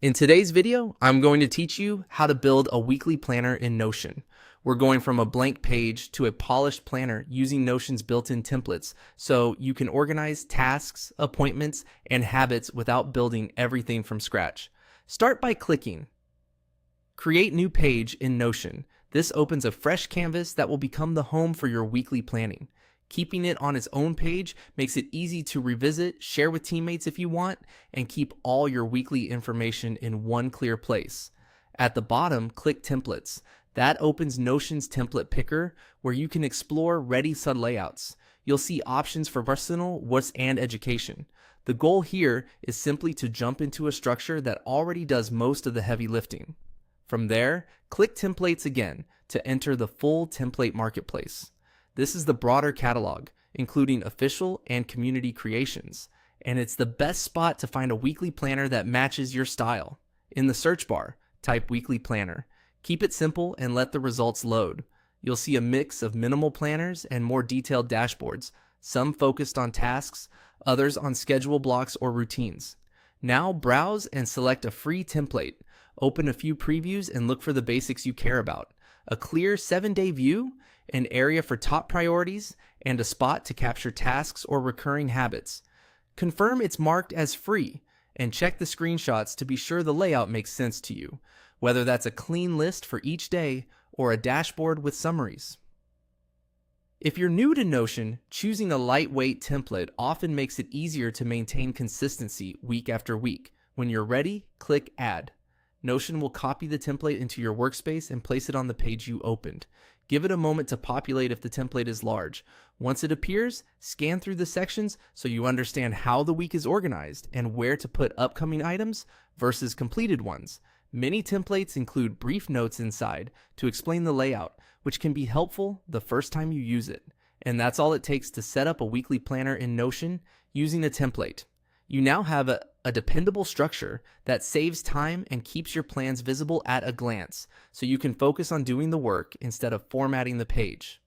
In today's video, I'm going to teach you how to build a weekly planner in Notion. We're going from a blank page to a polished planner using Notion's built-in templates so you can organize tasks, appointments, and habits without building everything from scratch. Start by clicking Create New Page in Notion. This opens a fresh canvas that will become the home for your weekly planning. Keeping it on its own page makes it easy to revisit, share with teammates if you want, and keep all your weekly information in one clear place. At the bottom, click Templates. That opens Notion's template picker where you can explore ready layouts. You'll see options for personal, work, and education. The goal here is simply to jump into a structure that already does most of the heavy lifting. From there, click Templates again to enter the full template marketplace. This is the broader catalog, including official and community creations, and it's the best spot to find a weekly planner that matches your style. In the search bar, type Weekly Planner. Keep it simple and let the results load. You'll see a mix of minimal planners and more detailed dashboards, some focused on tasks, others on schedule blocks or routines. Now browse and select a free template. Open a few previews and look for the basics you care about. A clear 7-day view, an area for top priorities, and a spot to capture tasks or recurring habits. Confirm it's marked as free, and check the screenshots to be sure the layout makes sense to you, whether that's a clean list for each day or a dashboard with summaries. If you're new to Notion, choosing a lightweight template often makes it easier to maintain consistency week after week. When you're ready, click Add. Notion will copy the template into your workspace and place it on the page you opened. Give it a moment to populate if the template is large. Once it appears, scan through the sections so you understand how the week is organized and where to put upcoming items versus completed ones. Many templates include brief notes inside to explain the layout, which can be helpful the first time you use it. And that's all it takes to set up a weekly planner in Notion using a template. You now have a dependable structure that saves time and keeps your plans visible at a glance, so you can focus on doing the work instead of formatting the page.